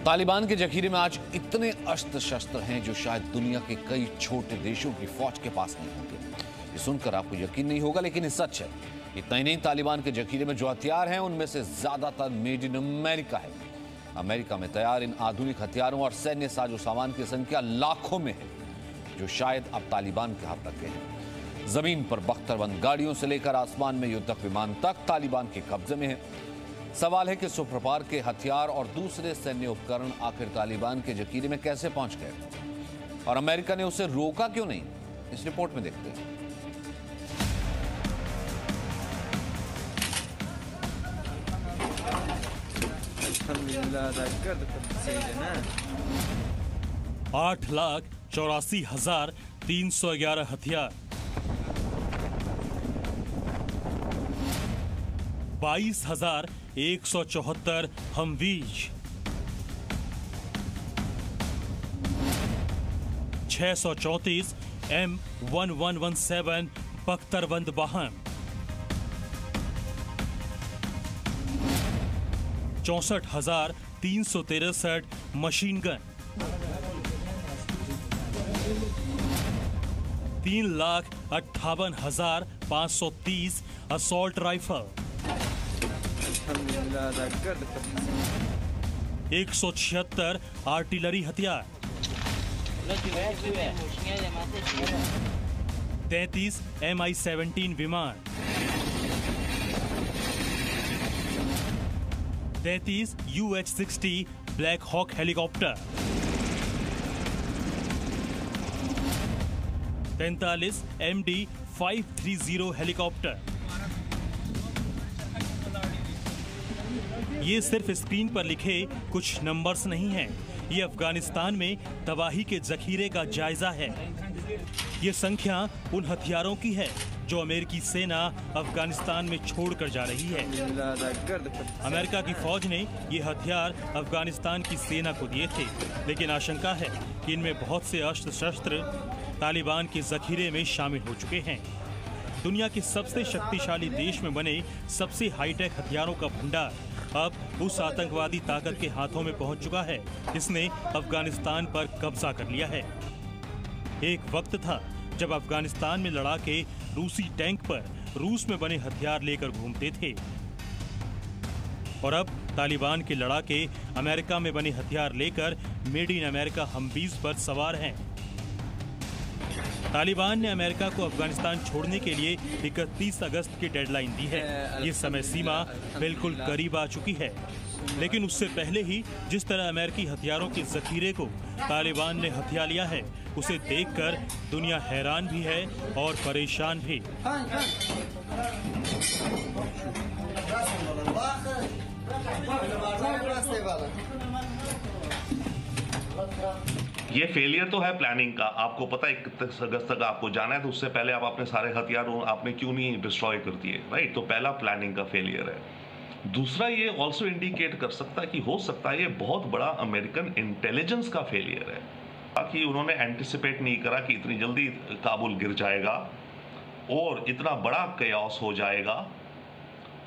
तालिबान के जखीरे में आज इतने अस्त्र शस्त्र हैं जो शायद दुनिया के कई छोटे देशों की फौज के पास नहीं होंगे। ये सुनकर आपको यकीन नहीं होगा, लेकिन ये सच है। इतना ही नहीं, तालिबान के जखीरे में जो हथियार हैं उनमें से ज्यादातर मेड इन अमेरिका है। अमेरिका में तैयार इन आधुनिक हथियारों और सैन्य साजो सामान की संख्या लाखों में है, जो शायद अब तालिबान के हाथ तक है। जमीन पर बख्तरबंद गाड़ियों से लेकर आसमान में युद्धक विमान तक तालिबान के कब्जे में है। सवाल है कि सुप्रकार के हथियार और दूसरे सैन्य उपकरण आखिर तालिबान के जखीरे में कैसे पहुंच गए और अमेरिका ने उसे रोका क्यों नहीं? इस रिपोर्ट में देखते हैं। आठ 8,84,311 हथियार, 22,174 हमवीज, 634 M1117 बख्तरबंद वाहन, 64,363 machine gun, 3,58,530 assault rifle, 176 artillery हथियार, 33 Mi-17 विमान, 33 UH-60 Black Hawk helicopter, 43 MD-530 helicopter. ये सिर्फ स्क्रीन पर लिखे कुछ नंबर्स नहीं हैं, ये अफगानिस्तान में तबाही के जखीरे का जायजा है। ये संख्या उन हथियारों की है जो अमेरिकी सेना अफगानिस्तान में छोड़कर जा रही है। अमेरिका की फौज ने ये हथियार अफगानिस्तान की सेना को दिए थे, लेकिन आशंका है कि इनमें बहुत से अस्त्र शस्त्र तालिबान के जखीरे में शामिल हो चुके हैं। दुनिया के सबसे शक्तिशाली देश में बने सबसे हाईटेक हथियारों का भंडार अब उस आतंकवादी ताकत के हाथों में पहुंच चुका है जिसने अफगानिस्तान पर कब्जा कर लिया है। एक वक्त था जब अफगानिस्तान में लड़ाके रूसी टैंक पर रूस में बने हथियार लेकर घूमते थे, और अब तालिबान के लड़ाके अमेरिका में बने हथियार लेकर मेड इन अमेरिका हमवीज पर सवार हैं। तालिबान ने अमेरिका को अफगानिस्तान छोड़ने के लिए 31 अगस्त की डेडलाइन दी है। ये समय सीमा बिल्कुल करीब आ चुकी है, लेकिन उससे पहले ही जिस तरह अमेरिकी हथियारों के जखीरे को तालिबान ने हथिया लिया है, उसे देखकर दुनिया हैरान भी है और परेशान भी। ये फेलियर तो है प्लानिंग का। आपको पता है 31 अगस्त तक आपको जाना है, तो उससे पहले आप अपने सारे हथियार आपने क्यों नहीं डिस्ट्रॉय कर दिए, राइट? तो पहला प्लानिंग का फेलियर है। दूसरा, ये ऑल्सो इंडिकेट कर सकता है कि हो सकता है ये बहुत बड़ा अमेरिकन इंटेलिजेंस का फेलियर है, ताकि उन्होंने एंटिसिपेट नहीं करा कि इतनी जल्दी काबुल गिर जाएगा और इतना बड़ा कयास हो जाएगा।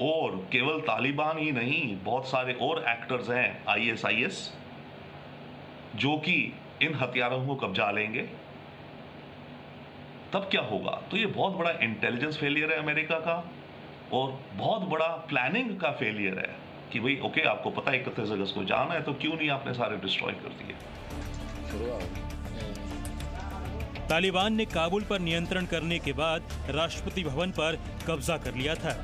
और केवल तालिबान ही नहीं, बहुत सारे और एक्टर्स हैं ISIS जो कि इन हथियारों को कब्जा लेंगे। तब क्या होगा? तो ये बहुत बड़ा इंटेलिजेंस फेलियर है अमेरिका का, और बहुत बड़ा प्लानिंग का फेलियर है कि भाई ओके, आपको पता है 31 अगस्त को जाना है, तो क्यों नहीं आपने सारे डिस्ट्रॉय कर दिए। तालिबान ने काबुल पर नियंत्रण करने के बाद राष्ट्रपति भवन पर कब्जा कर लिया था।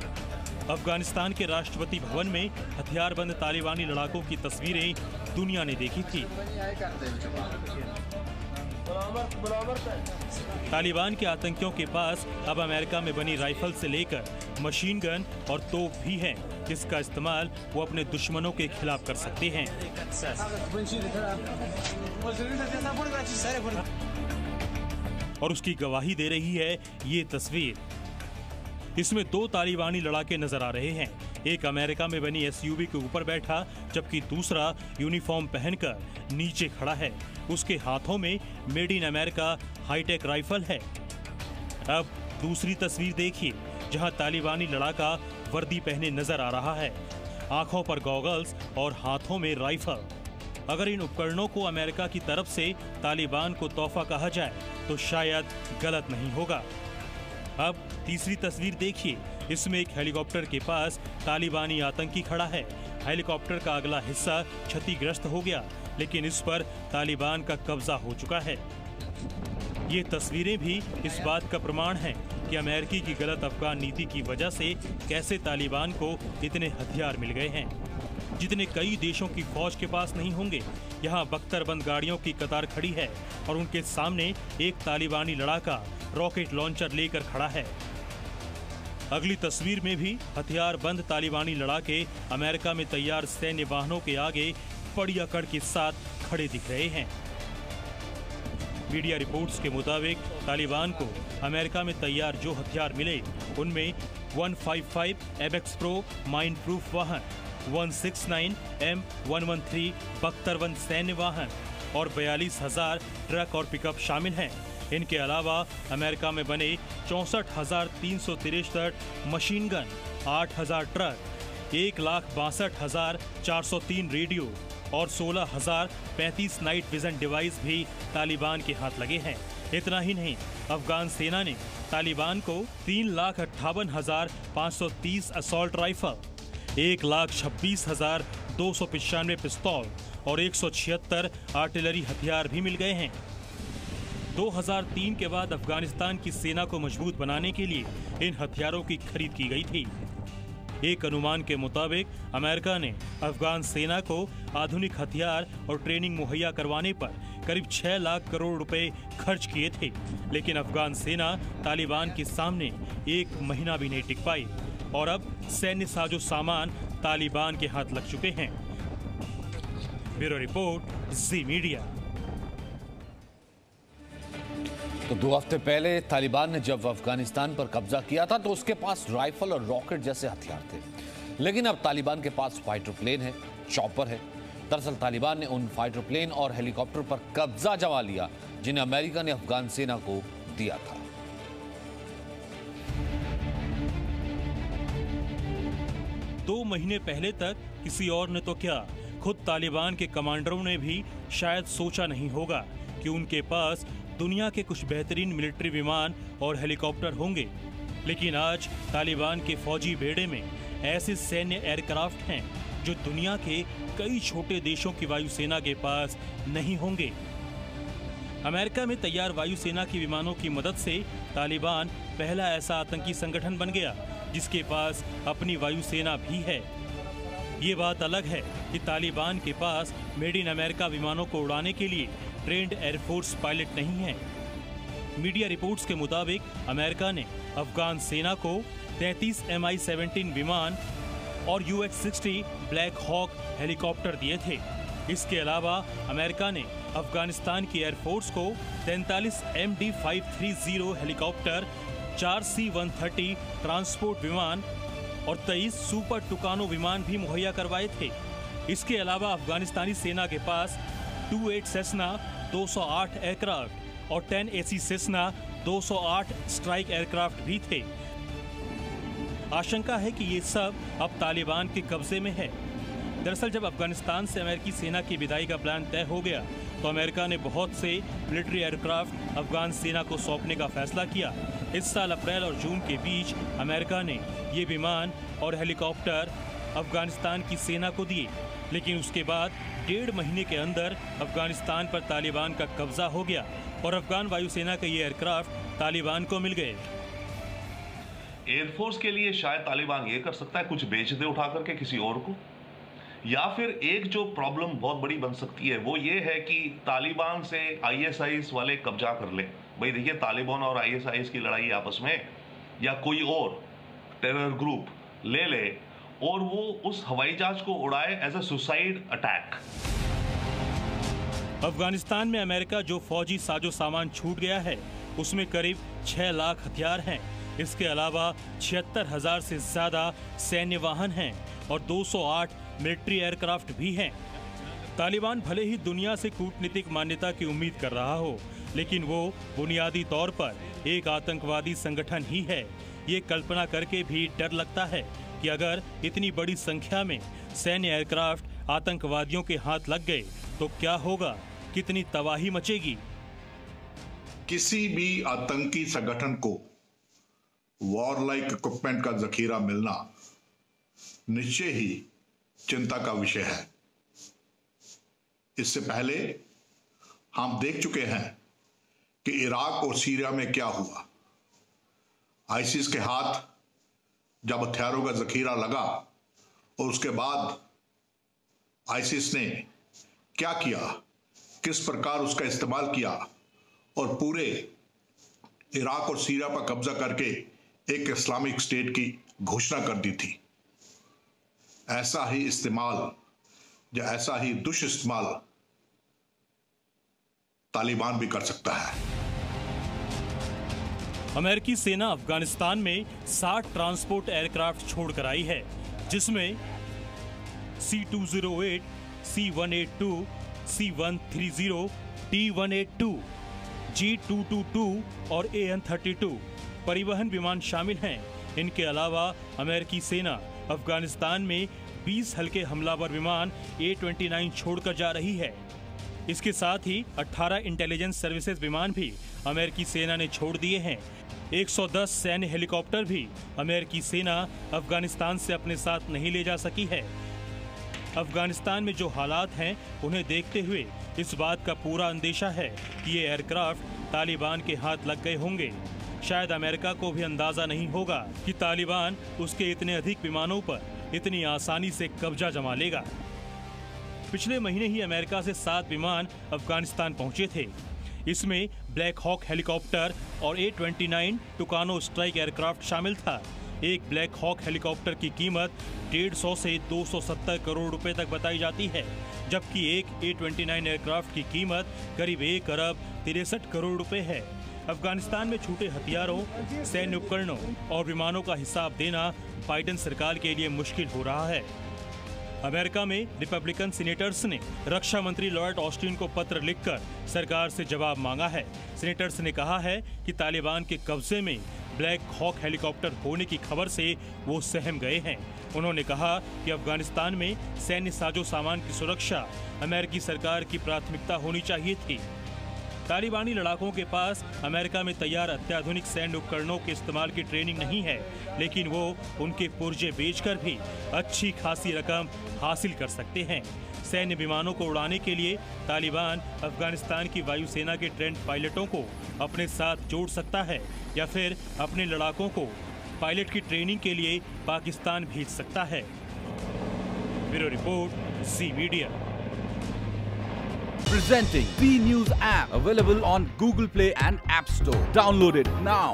अफगानिस्तान के राष्ट्रपति भवन में हथियारबंद तालिबानी लड़ाकों की तस्वीरें दुनिया ने देखी थी। तालिबान के आतंकियों के पास अब अमेरिका में बनी राइफल से लेकर मशीन गन और तोप भी हैं, जिसका इस्तेमाल वो अपने दुश्मनों के खिलाफ कर सकते हैं। और उसकी गवाही दे रही है ये तस्वीर। इसमें 2 तालिबानी लड़ाके नजर आ रहे हैं। एक अमेरिका में बनी SUV के ऊपर बैठा, जबकि दूसरा यूनिफॉर्म पहनकर नीचे खड़ा है। उसके हाथों में made in America high tech rifle है। अब दूसरी तस्वीर देखिए, जहां तालिबानी लड़ाका वर्दी पहने नजर आ रहा है, आंखों पर गॉगल्स और हाथों में राइफल। अगर इन उपकरणों को अमेरिका की तरफ से तालिबान को तोहफा कहा जाए तो शायद गलत नहीं होगा। अब तीसरी तस्वीर देखिए। इसमें एक हेलीकॉप्टर के पास तालिबानी आतंकी खड़ा है। हेलीकॉप्टर का अगला हिस्सा क्षतिग्रस्त हो गया, लेकिन इस पर तालिबान का कब्जा हो चुका है। ये तस्वीरें भी इस बात का प्रमाण हैं कि अमेरिकी की गलत अफगान नीति की वजह से कैसे तालिबान को इतने हथियार मिल गए हैं, जितने कई देशों की फौज के पास नहीं होंगे। यहाँ बख्तरबंद गाड़ियों की कतार खड़ी है और उनके सामने एक तालिबानी लड़ाका रॉकेट लॉन्चर लेकर खड़ा है। अगली तस्वीर में भी हथियार बंद तालिबानी लड़ाके अमेरिका में तैयार सैन्य वाहनों के आगे बड़ी अकड़ के साथ खड़े दिख रहे हैं। मीडिया रिपोर्ट्स के मुताबिक तालिबान को अमेरिका में तैयार जो हथियार मिले उनमें 155 एबेक्स प्रो माइन प्रूफ वाहन, 169 M113 बख्तरबंद सैन्य वाहन और 42,000 ट्रक और पिकअप शामिल हैं। इनके अलावा अमेरिका में बने 64,363 मशीन गन, 8,000 ट्रक, 1,62,403 रेडियो और 16,035 नाइट विजन डिवाइस भी तालिबान के हाथ लगे हैं। इतना ही नहीं, अफगान सेना ने तालिबान को 3,58,530 असॉल्ट राइफल, 1,26,295 पिस्तौल और 176 आर्टिलरी हथियार भी मिल गए हैं। 2003 के बाद अफगानिस्तान की सेना को मजबूत बनाने के लिए इन हथियारों की खरीद की गई थी। एक अनुमान के मुताबिक अमेरिका ने अफगान सेना को आधुनिक हथियार और ट्रेनिंग मुहैया करवाने पर करीब 6 लाख करोड़ रुपए खर्च किए थे, लेकिन अफगान सेना तालिबान के सामने एक महीना भी नहीं टिक पाई और अब सैन्य साजो सामान तालिबान के हाथ लग चुके हैं। ब्यूरो रिपोर्ट, जी मीडिया। तो 2 हफ्ते पहले तालिबान ने जब अफगानिस्तान पर कब्जा किया था तो उसके पास राइफल और रॉकेट जैसे हथियार थे, लेकिन अब तालिबान के पास फाइटर प्लेन है, चॉपर है। दरअसल तालिबान ने उन फाइटर प्लेन और हेलीकॉप्टर पर कब्जा जमा लिया जिन्हें अमेरिका ने अफगान सेना को दिया था। दो महीने पहले तक किसी और ने तो क्या, खुद तालिबान के कमांडरों ने भी शायद सोचा नहीं होगा कि उनके पास दुनिया के कुछ बेहतरीन मिलिट्री विमान और हेलीकॉप्टर होंगे। लेकिन आज तालिबान के फौजी बेड़े में ऐसे सैन्य एयरक्राफ्ट हैं जो दुनिया के कई छोटे देशों की वायुसेना के पास नहीं होंगे। अमेरिका में तैयार वायुसेना के विमानों की मदद से तालिबान पहला ऐसा आतंकी संगठन बन गया जिसके पास अपनी वायुसेना भी है। ये बात अलग है कि तालिबान के पास मेड इन अमेरिका विमानों को उड़ाने के लिए ट्रेंड एयरफोर्स पायलट नहीं है। मीडिया रिपोर्ट्स के मुताबिक अमेरिका ने अफगान सेना को 33 Mi-17 विमान और UH-60 ब्लैक हॉक हेलीकॉप्टर दिए थे। इसके अलावा अमेरिका ने अफगानिस्तान की एयरफोर्स को 43 MD-530 हेलीकॉप्टर, 4 C-130 ट्रांसपोर्ट विमान और 23 सुपर टुकानो विमान भी मुहैया करवाए थे। इसके अलावा अफगानिस्तानी सेना के पास 28 सेस्ना 208 एयरक्राफ्ट और 10 AC सेस्ना 208 स्ट्राइक एयरक्राफ्ट भी थे। आशंका है कि ये सब अब तालिबान के कब्जे में है। दरअसल जब अफगानिस्तान से अमेरिकी सेना की विदाई का प्लान तय हो गया तो अमेरिका ने बहुत से मिलिट्री एयरक्राफ्ट अफगान सेना को सौंपने का फैसला किया। इस साल अप्रैल और जून के बीच अमेरिका ने ये विमान और हेलीकॉप्टर अफगानिस्तान की सेना को दिए, लेकिन उसके बाद 1.5 महीने के अंदर अफगानिस्तान पर तालिबान का कब्जा हो गया और अफगान वायुसेना के ये एयरक्राफ्ट तालिबान को मिल गए। एयरफोर्स के लिए शायद तालिबान ये कर सकता है, कुछ बेच दे उठा करके किसी और को, या फिर एक जो प्रॉब्लम बहुत बड़ी बन सकती है वो ये है कि तालिबान से ISIS वाले कब्जा कर ले। भाई देखिए, तालिबान और ISIS की लड़ाई आपस में, या कोई और टेरर ग्रुप ले ले और वो उस हवाई जहाज को उड़ाए as a suicide attack. Afghanistan में अमेरिका जो फौजी साजो सामान छूट गया है उसमें करीब 6 लाख हथियार हैं। इसके अलावा 76,000 से ज्यादा सैन्य वाहन हैं और 208 मिलिट्री एयरक्राफ्ट भी हैं। तालिबान भले ही दुनिया से कूटनीतिक मान्यता की उम्मीद कर रहा हो, लेकिन वो बुनियादी तौर पर एक आतंकवादी संगठन ही है। ये कल्पना करके भी डर लगता है कि अगर इतनी बड़ी संख्या में सैन्य एयरक्राफ्ट आतंकवादियों के हाथ लग गए तो क्या होगा, कितनी तबाही मचेगी। किसी भी आतंकी संगठन को वॉरलाइक इक्विपमेंट का जखीरा मिलना निश्चय ही चिंता का विषय है। इससे पहले हम देख चुके हैं कि इराक और सीरिया में क्या हुआ। आईसिस के हाथ जब हथियारों का जखीरा लगा और उसके बाद आईसिस ने क्या किया, किस प्रकार उसका इस्तेमाल किया और पूरे इराक और सीरिया पर कब्जा करके एक इस्लामिक स्टेट की घोषणा कर दी थी। ऐसा ही इस्तेमाल या ऐसा ही दुष्इस्तेमाल तालिबान भी कर सकता है। अमेरिकी सेना अफगानिस्तान में 60 ट्रांसपोर्ट एयरक्राफ्ट छोड़कर आई है, जिसमें C-208, C-182, C-130, T-182, G-222 और AN-32 परिवहन विमान शामिल हैं। इनके अलावा अमेरिकी सेना अफगानिस्तान में 20 हल्के हमलावर विमान A-29 छोड़कर जा रही है। इसके साथ ही 18 इंटेलिजेंस सर्विसेज विमान भी अमेरिकी सेना ने छोड़ दिए हैं। 110 सैन्य हेलीकॉप्टर भी अमेरिकी सेना अफगानिस्तान से अपने साथ नहीं ले जा सकी है। अफगानिस्तान में जो हालात हैं, उन्हें देखते हुए इस बात का पूरा अंदेशा है कि ये एयरक्राफ्ट तालिबान के हाथ लग गए होंगे। शायद अमेरिका को भी अंदाजा नहीं होगा कि तालिबान उसके इतने अधिक विमानों पर इतनी आसानी से कब्जा जमा लेगा। पिछले महीने ही अमेरिका से 7 विमान अफगानिस्तान पहुंचे थे। इसमें ब्लैक हॉक हेलीकॉप्टर और A-29 टुकानो स्ट्राइक एयरक्राफ्ट शामिल था। एक ब्लैक हॉक हेलीकॉप्टर की कीमत 150 से 270 करोड़ रुपए तक बताई जाती है, जबकि एक A-29 एयरक्राफ्ट की कीमत करीब 1 अरब 63 करोड़ रुपए है। अफगानिस्तान में छूटे हथियारों, सैन्य उपकरणों और विमानों का हिसाब देना बाइडेन सरकार के लिए मुश्किल हो रहा है। अमेरिका में रिपब्लिकन सीनेटर्स ने रक्षा मंत्री लॉयड ऑस्टिन को पत्र लिखकर सरकार से जवाब मांगा है। सीनेटर्स ने कहा है कि तालिबान के कब्जे में ब्लैक हॉक हेलीकॉप्टर होने की खबर से वो सहम गए हैं। उन्होंने कहा कि अफगानिस्तान में सैन्य साजो सामान की सुरक्षा अमेरिकी सरकार की प्राथमिकता होनी चाहिए थी। तालिबानी लड़ाकों के पास अमेरिका में तैयार अत्याधुनिक सैन्य उपकरणों के इस्तेमाल की ट्रेनिंग नहीं है, लेकिन वो उनके पुर्जे बेचकर भी अच्छी खासी रकम हासिल कर सकते हैं। सैन्य विमानों को उड़ाने के लिए तालिबान अफगानिस्तान की वायुसेना के ट्रेंड पायलटों को अपने साथ जोड़ सकता है या फिर अपने लड़ाकों को पायलट की ट्रेनिंग के लिए पाकिस्तान भेज सकता है। Bureau report, Zee media. Presenting B News app, available on Google Play and App Store. Download it now.